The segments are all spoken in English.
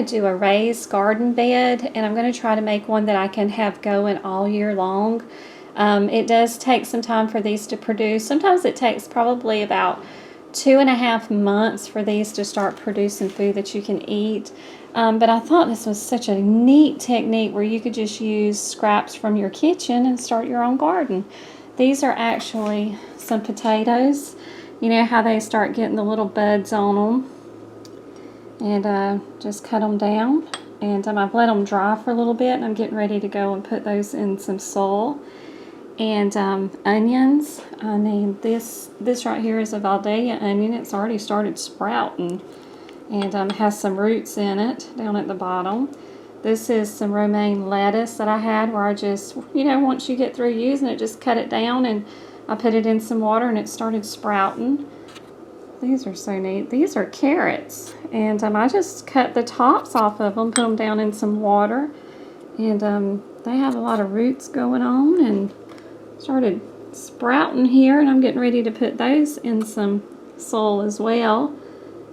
Do a raised garden bed, and I'm going to try to make one that I can have going all year long. It does take some time for these to produce. Sometimes it takes probably about 2.5 months for these to start producing food that you can eat. But I thought this was such a neat technique where you could just use scraps from your kitchen and start your own garden. These are actually some potatoes. You know how they start getting the little buds on them. And just cut them down, and I've let them dry for a little bit, and I'm getting ready to go and put those in some soil. And onions, I mean, this right here is a Valdeia onion. It's already started sprouting, and has some roots in it down at the bottom. This is some romaine lettuce that I had, where I just, once you get through using it, just cut it down, and I put it in some water and it started sprouting. These are so neat. These are carrots, and I just cut the tops off of them, put them down in some water, and they have a lot of roots going on and started sprouting here, and I'm getting ready to put those in some soil as well.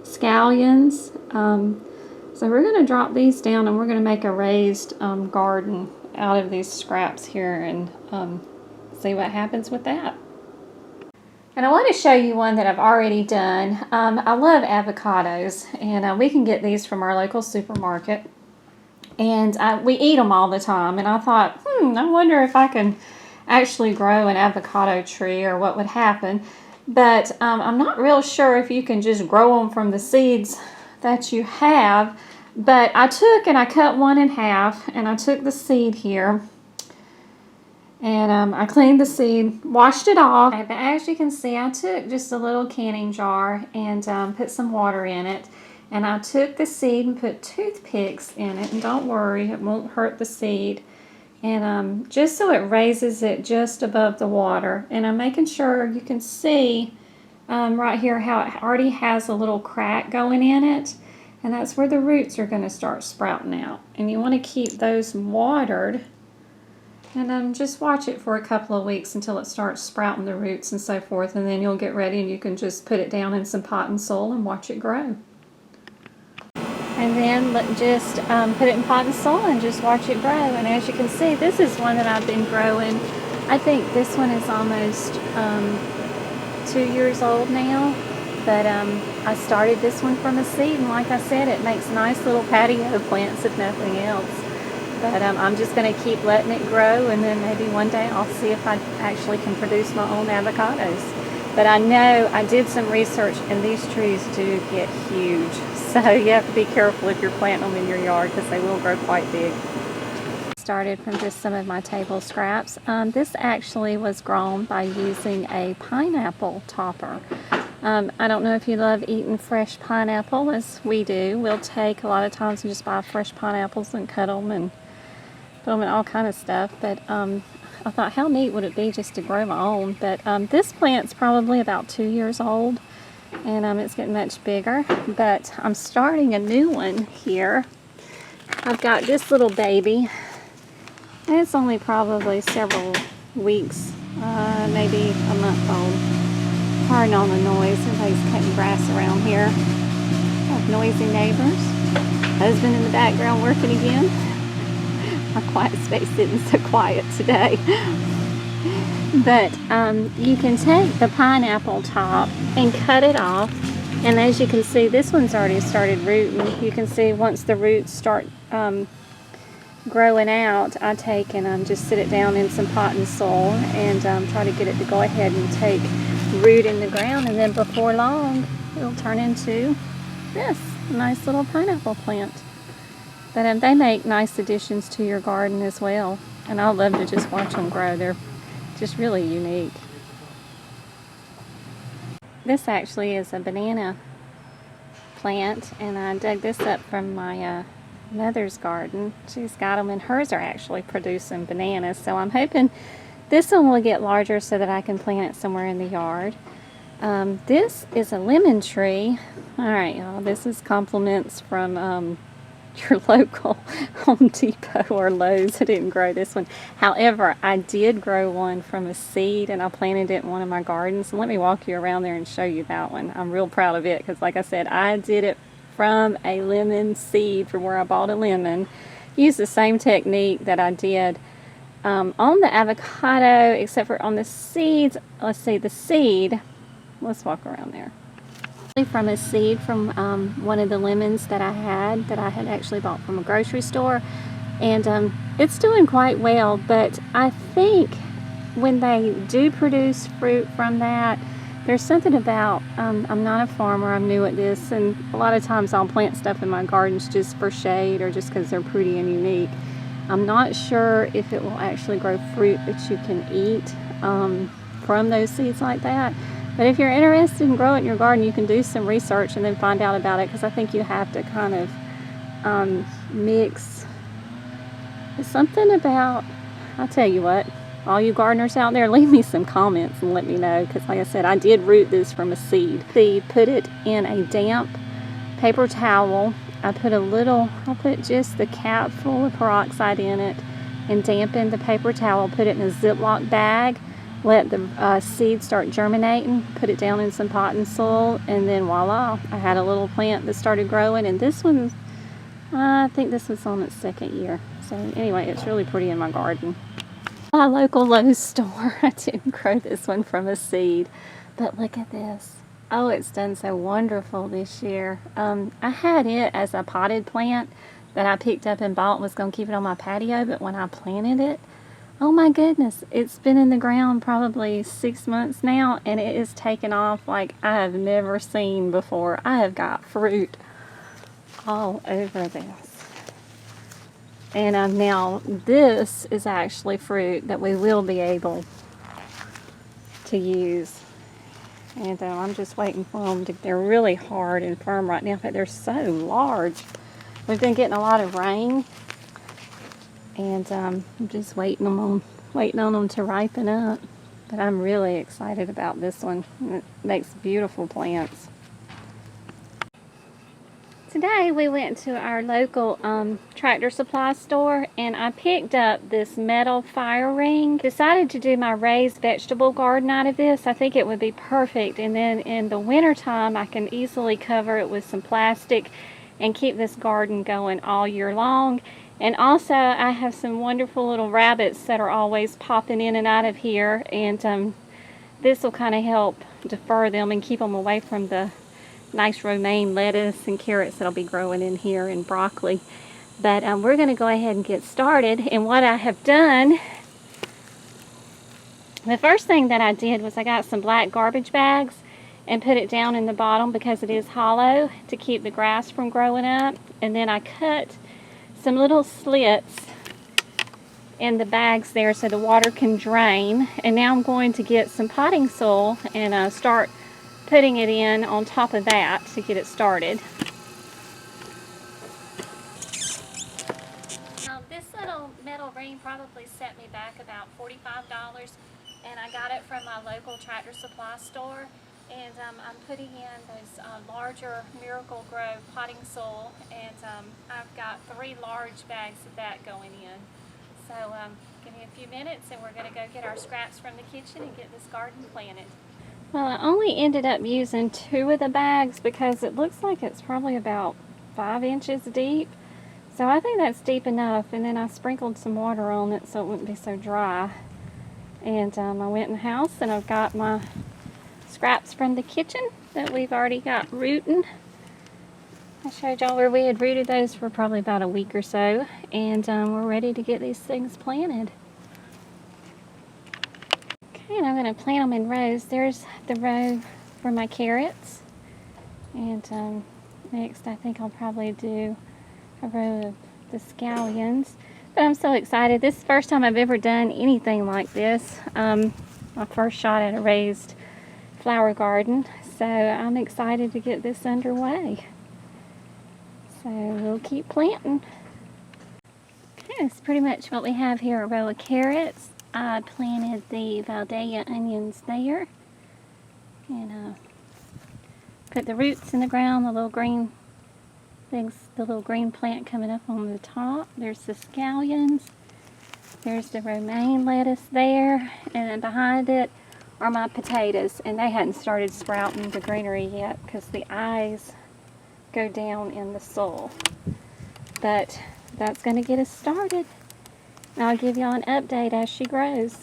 Scallions. So we're going to drop these down, and we're going to make a raised garden out of these scraps here, and see what happens with that. And I want to show you one that I've already done. I love avocados, and we can get these from our local supermarket. And we eat them all the time, and I thought, I wonder if I can actually grow an avocado tree or what would happen. But I'm not real sure if you can just grow them from the seeds that you have. But I took and I cut one in half, and I took the seed here. And I cleaned the seed, washed it off. But as you can see, I took just a little canning jar and put some water in it. And I took the seed and put toothpicks in it. And don't worry, it won't hurt the seed. And just so it raises it just above the water. And I'm making sure you can see right here how it already has a little crack going in it. And that's where the roots are going to start sprouting out. And you want to keep those watered. And just watch it for a couple of weeks until it starts sprouting the roots and so forth, and then you'll get ready and you can just put it down in some potting soil and watch it grow. And then just put it in potting soil and just watch it grow. And as you can see, this is one that I've been growing. I think this one is almost 2 years old now. But I started this one from a seed, and like I said, it makes nice little patio plants if nothing else. But I'm just going to keep letting it grow, and then maybe one day I'll see if I actually can produce my own avocados. But I know I did some research, and these trees do get huge. So you have to be careful if you're planting them in your yard, because they will grow quite big. Started from just some of my table scraps. This actually was grown by using a pineapple topper. I don't know if you love eating fresh pineapple as we do. We'll take a lot of times and just buy fresh pineapples and cut them and put them in all kind of stuff. But I thought, how neat would it be just to grow my own? But this plant's probably about 2 years old, and it's getting much bigger. But I'm starting a new one here. I've got this little baby, and it's only probably several weeks, maybe a month old. Pardon on the noise, everybody's cutting grass around here. I have noisy neighbors. Husband in the background working again. My quiet space isn't so quiet today. But you can take the pineapple top and cut it off. And as you can see, this one's already started rooting. You can see once the roots start growing out, I take and just sit it down in some potting soil and try to get it to go ahead and take root in the ground, and then before long it'll turn into this nice little pineapple plant. But they make nice additions to your garden as well, and I love to just watch them grow. They're just really unique. This actually is a banana plant, and I dug this up from my mother's garden. She's got them, and hers are actually producing bananas, so I'm hoping this one will get larger so that I can plant it somewhere in the yard. This is a lemon tree. Alright, y'all, this is compliments from your local Home Depot or Lowe's. I didn't grow this one. However, I did grow one from a seed, and I planted it in one of my gardens. And let me walk you around there and show you that one. I'm real proud of it because, like I said, I did it from a lemon seed from where I bought a lemon. Use the same technique that I did on the avocado, except for on the seeds. Let's see, the seed, let's walk around there. From a seed from one of the lemons that I had actually bought from a grocery store, and it's doing quite well. But I think when they do produce fruit from that, there's something about, I'm not a farmer, I'm new at this, and a lot of times I'll plant stuff in my gardens just for shade or just because they're pretty and unique. I'm not sure if it will actually grow fruit that you can eat from those seeds like that. But if you're interested in growing it in your garden, you can do some research and then find out about it, because I think you have to kind of mix. It's something about, I'll tell you what, all you gardeners out there, leave me some comments and let me know, because like I said, I did root this from a seed. Put it in a damp paper towel. I put just the cap full of peroxide in it and dampen the paper towel, put it in a Ziploc bag, let the seeds start germinating, put it down in some potting soil, and then voila, I had a little plant that started growing. And this one, I think this was on its second year. So anyway, it's really pretty in my garden. My local Lowe's store, I didn't grow this one from a seed, but look at this. Oh, it's done so wonderful this year. I had it as a potted plant that I picked up and bought and was going to keep it on my patio, but when I planted it, oh my goodness, it's been in the ground probably 6 months now, and it is taken off like I have never seen before. I have got fruit all over this. And now this is actually fruit that we will be able to use. And I'm just waiting for them to, they're really hard and firm right now, but they're so large. We've been getting a lot of rain, and I'm just waiting on them to ripen up. But I'm really excited about this one. It makes beautiful plants. Today we went to our local tractor supply store, and I picked up this metal fire ring. Decided to do my raised vegetable garden out of this. I think it would be perfect, and then in the winter time I can easily cover it with some plastic and keep this garden going all year long. And also I have some wonderful little rabbits that are always popping in and out of here, and this will kind of help defer them and keep them away from the nice romaine lettuce and carrots that'll be growing in here, and broccoli. But we're going to go ahead and get started. And what I have done, the first thing that I did was I got some black garbage bags and put it down in the bottom because it is hollow to keep the grass from growing up. And then I cut some little slits in the bags there so the water can drain. And now I'm going to get some potting soil and start putting it in on top of that to get it started. This little metal ring probably set me back about $45, and I got it from my local tractor supply store. And I'm putting in those larger Miracle-Gro potting soil, and I've got 3 large bags of that going in. So give me a few minutes and we're going to go get our scraps from the kitchen and get this garden planted. Well, I only ended up using 2 of the bags because it looks like it's probably about 5 inches deep. So I think that's deep enough, and then I sprinkled some water on it so it wouldn't be so dry. And I went in the house and I've got my scraps from the kitchen that we've already got rooting. I showed y'all where we had rooted those for probably about a week or so, and we're ready to get these things planted. And I'm going to plant them in rows. There's the row for my carrots. And next I think I'll probably do a row of the scallions. But I'm so excited. This is the first time I've ever done anything like this. My first shot at a raised flower garden. So I'm excited to get this underway. So we'll keep planting. Okay, that's pretty much what we have here. A row of carrots. I planted the Vidalia onions there, and put the roots in the ground, the little green things, the little green plant coming up on the top. There's the scallions, there's the romaine lettuce there, and then behind it are my potatoes, and they hadn't started sprouting the greenery yet because the eyes go down in the soil. But that's going to get us started. I'll give y'all an update as she grows.